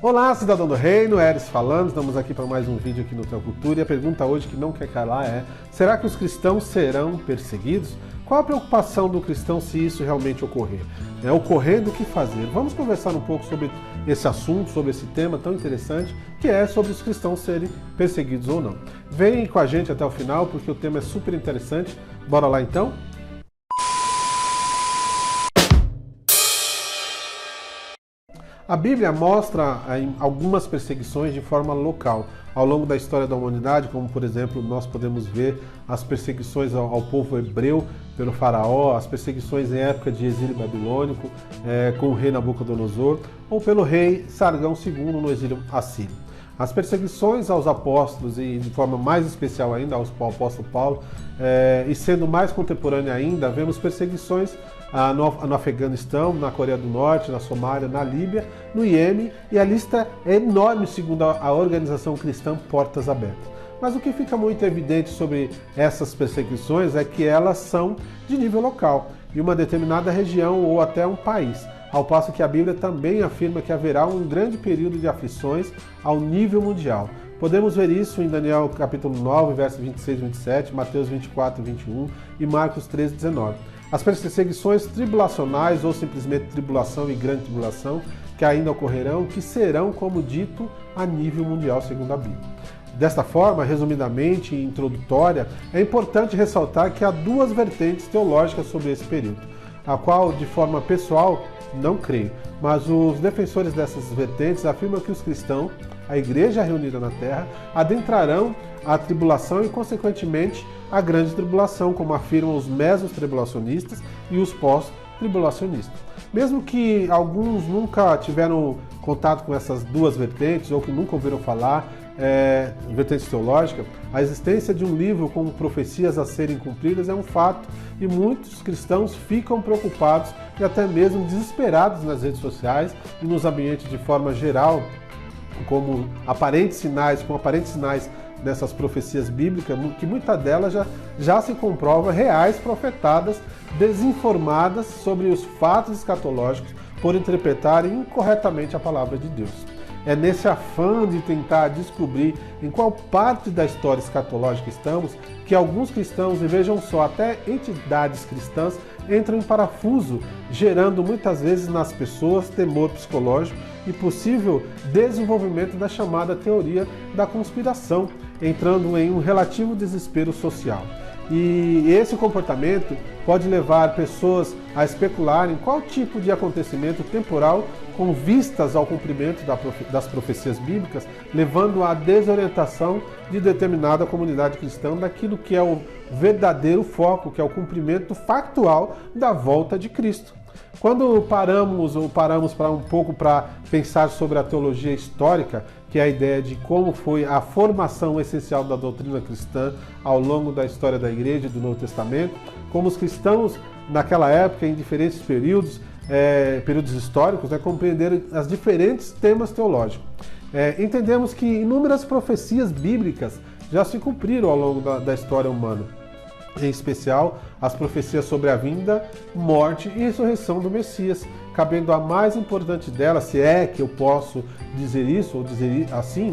Olá, cidadão do reino, Eris falando, estamos aqui para mais um vídeo aqui no Teocultura e a pergunta hoje que não quer calar é: será que os cristãos serão perseguidos? Qual a preocupação do cristão se isso realmente ocorrer? Ocorrendo, o que fazer? Vamos conversar um pouco sobre esse assunto, sobre esse tema tão interessante, que é sobre os cristãos serem perseguidos ou não. Vem com a gente até o final, porque o tema é super interessante. Bora lá então? A Bíblia mostra algumas perseguições de forma local. Ao longo da história da humanidade, como por exemplo, nós podemos ver as perseguições ao povo hebreu pelo faraó, as perseguições em época de exílio babilônico, com o rei Nabucodonosor, ou pelo rei Sargão II no exílio assírio. As perseguições aos apóstolos, e de forma mais especial ainda ao apóstolo Paulo, e sendo mais contemporânea ainda, vemos perseguições no Afeganistão, na Coreia do Norte, na Somália, na Líbia, no Iêmen, e a lista é enorme segundo a organização cristã Portas Abertas. Mas o que fica muito evidente sobre essas perseguições é que elas são de nível local, de uma determinada região ou até um país, ao passo que a Bíblia também afirma que haverá um grande período de aflições ao nível mundial. Podemos ver isso em Daniel capítulo 9, versos 26 e 27, Mateus 24 e 21 e Marcos 13, 19. As perseguições tribulacionais, ou simplesmente tribulação e grande tribulação, que ainda ocorrerão, que serão, como dito, a nível mundial, segundo a Bíblia. Desta forma, resumidamente e introdutória, é importante ressaltar que há duas vertentes teológicas sobre esse período, a qual, de forma pessoal, não creio, mas os defensores dessas vertentes afirmam que os cristãos, a igreja reunida na terra, adentrarão a tribulação e, consequentemente, a grande tribulação, como afirmam os meso-tribulacionistas e os pós-tribulacionistas. Mesmo que alguns nunca tiveram contato com essas duas vertentes ou que nunca ouviram falar, vertentes teológicas, a existência de um livro com profecias a serem cumpridas é um fato e muitos cristãos ficam preocupados e até mesmo desesperados nas redes sociais e nos ambientes de forma geral, com aparentes sinais dessas profecias bíblicas, que muitas delas já se comprova reais profetadas desinformadas sobre os fatos escatológicos por interpretarem incorretamente a palavra de Deus. É nesse afã de tentar descobrir em qual parte da história escatológica estamos que alguns cristãos, e vejam só, até entidades cristãs, entram em parafuso, gerando muitas vezes nas pessoas temor psicológico e possível desenvolvimento da chamada teoria da conspiração, entrando em um relativo desespero social. E esse comportamento pode levar pessoas a especularem qual tipo de acontecimento temporal com vistas ao cumprimento das profecias bíblicas, levando à desorientação de determinada comunidade cristã daquilo que é o verdadeiro foco, que é o cumprimento factual da volta de Cristo. Quando paramos para um pouco para pensar sobre a teologia histórica, que é a ideia de como foi a formação essencial da doutrina cristã ao longo da história da Igreja e do Novo Testamento, como os cristãos naquela época, em diferentes períodos históricos, compreenderam os diferentes temas teológicos. Entendemos que inúmeras profecias bíblicas já se cumpriram ao longo da história humana. Em especial, as profecias sobre a vinda, morte e ressurreição do Messias, cabendo a mais importante delas, se é que eu posso dizer isso, ou dizer assim,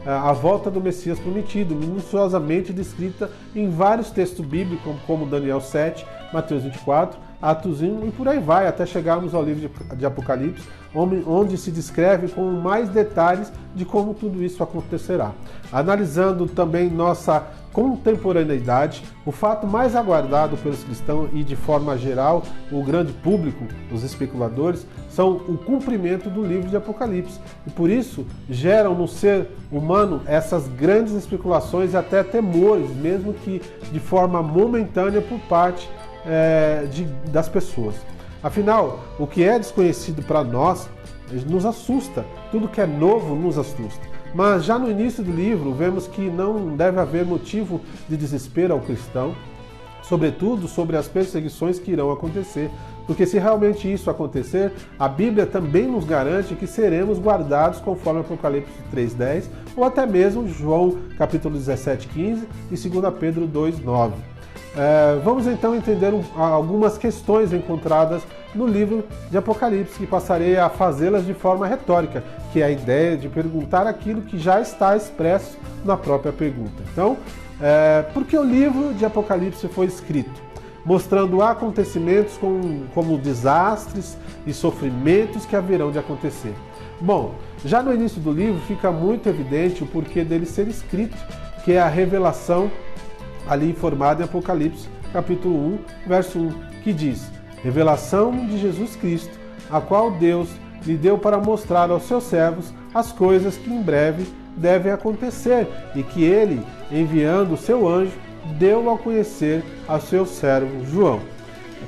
a volta do Messias prometido, minuciosamente descrita em vários textos bíblicos, como Daniel 7, Mateus 24, Atos 1 e por aí vai, até chegarmos ao livro de Apocalipse, onde se descreve com mais detalhes de como tudo isso acontecerá. Analisando também nossa contemporaneidade, o fato mais aguardado pelos cristãos e de forma geral o grande público, os especuladores, são o cumprimento do livro de Apocalipse. E por isso geram no ser humano essas grandes especulações e até temores, mesmo que de forma momentânea por parte das pessoas. Afinal, o que é desconhecido para nós nos assusta, tudo que é novo nos assusta. Mas já no início do livro vemos que não deve haver motivo de desespero ao cristão, sobretudo sobre as perseguições que irão acontecer, porque se realmente isso acontecer, a Bíblia também nos garante que seremos guardados conforme Apocalipse 3:10 ou até mesmo João capítulo 17:15 e 2 Pedro 2:9. Vamos então entender algumas questões encontradas no livro de Apocalipse, que passarei a fazê-las de forma retórica, que é a ideia de perguntar aquilo que já está expresso na própria pergunta. Então, por que o livro de Apocalipse foi escrito? Mostrando acontecimentos como desastres e sofrimentos que haverão de acontecer. Bom, já no início do livro fica muito evidente o porquê dele ser escrito, que é a revelação ali informada em Apocalipse, capítulo 1, verso 1, que diz: revelação de Jesus Cristo, a qual Deus lhe deu para mostrar aos seus servos as coisas que em breve devem acontecer, e que ele, enviando o seu anjo, deu a conhecer ao seu servo João.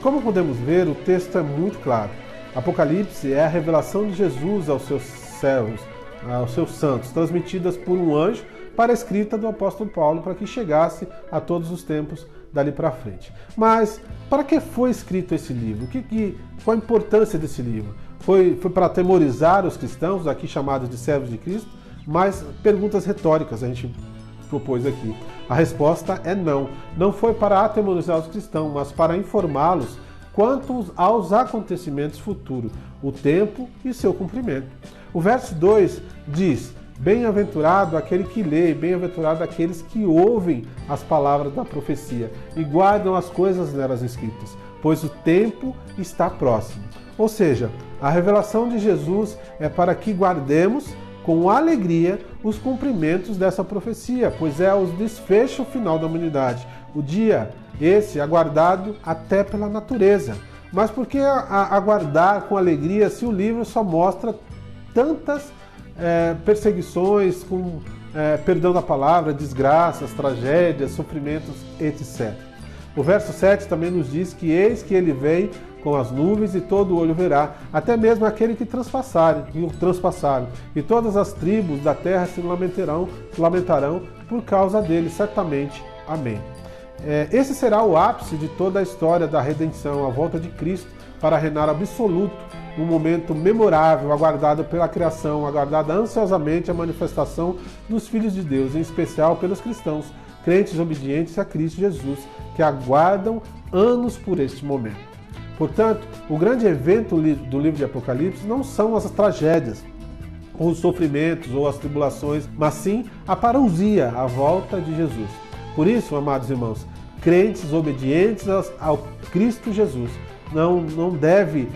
Como podemos ver, o texto é muito claro. Apocalipse é a revelação de Jesus aos seus servos, aos seus santos, transmitidas por um anjo para a escrita do apóstolo Paulo, para que chegasse a todos os tempos dali para frente. Mas para que foi escrito esse livro? Qual a importância desse livro? Foi para atemorizar os cristãos, aqui chamados de servos de Cristo? Mas perguntas retóricas a gente propôs aqui. A resposta é não. Não foi para atemorizar os cristãos, mas para informá-los quanto aos acontecimentos futuros, o tempo e seu cumprimento. O verso 2 diz: bem-aventurado aquele que lê, bem-aventurado aqueles que ouvem as palavras da profecia e guardam as coisas nelas escritas, pois o tempo está próximo. Ou seja, a revelação de Jesus é para que guardemos com alegria os cumprimentos dessa profecia, pois é o desfecho final da humanidade, o dia esse aguardado até pela natureza. Mas por que aguardar com alegria se o livro só mostra tantas perseguições, com perdão da palavra, desgraças, tragédias, sofrimentos, etc. O verso 7 também nos diz que eis que ele vem com as nuvens e todo olho verá, até mesmo aquele que transpassaram, e todas as tribos da terra se lamentarão por causa dele, certamente. Amém. Esse será o ápice de toda a história da redenção, a volta de Cristo para reinar absoluto, um momento memorável, aguardado pela criação, aguardada ansiosamente a manifestação dos filhos de Deus, em especial pelos cristãos, crentes obedientes a Cristo Jesus, que aguardam anos por este momento. Portanto, o grande evento do livro de Apocalipse não são as tragédias, ou os sofrimentos, ou as tribulações, mas sim a parousia, a volta de Jesus. Por isso, amados irmãos, crentes obedientes ao Cristo Jesus, não deve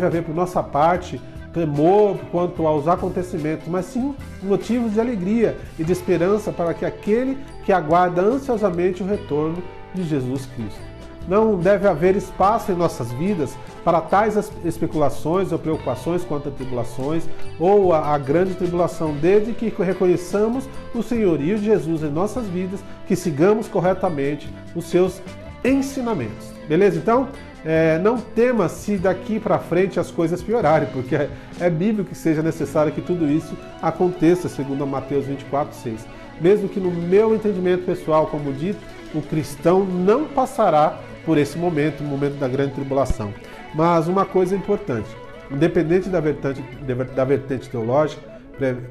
haver por nossa parte temor quanto aos acontecimentos, mas sim motivos de alegria e de esperança para que aquele que aguarda ansiosamente o retorno de Jesus Cristo. Não deve haver espaço em nossas vidas para tais especulações ou preocupações quanto a tribulações ou a grande tribulação, desde que reconheçamos o senhorio de Jesus em nossas vidas, que sigamos corretamente os seus ensinamentos. Beleza? Então, não tema se daqui para frente as coisas piorarem, porque é bíblico que seja necessário que tudo isso aconteça, segundo Mateus 24:6. Mesmo que no meu entendimento pessoal, como dito, o cristão não passará por esse momento, o momento da grande tribulação. Mas uma coisa importante, independente da vertente teológica,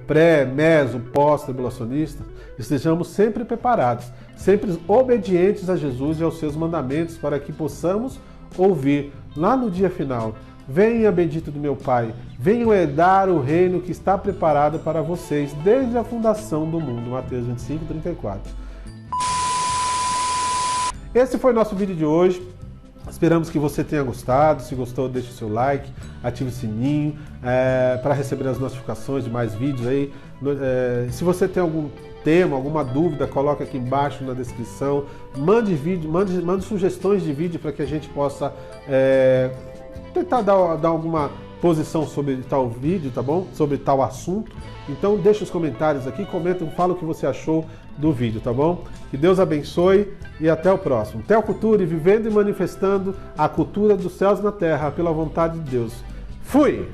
pré, meso, pós-tribulacionista, estejamos sempre preparados, sempre obedientes a Jesus e aos seus mandamentos, para que possamos ouvir lá no dia final: venha, bendito do meu Pai, venham herdar o reino que está preparado para vocês desde a fundação do mundo. Mateus 25:34. Esse foi o nosso vídeo de hoje. Esperamos que você tenha gostado. Se gostou, deixe o seu like, ative o sininho para receber as notificações de mais vídeos aí. Se você tem algum tema, alguma dúvida, coloque aqui embaixo na descrição. Mande sugestões de vídeo para que a gente possa tentar dar alguma posição sobre tal vídeo, tá bom? Sobre tal assunto. Então deixe os comentários aqui, comenta, fala o que você achou do vídeo, tá bom? Que Deus abençoe e até o próximo. Teocultura, vivendo e manifestando a cultura dos céus na terra pela vontade de Deus. Fui!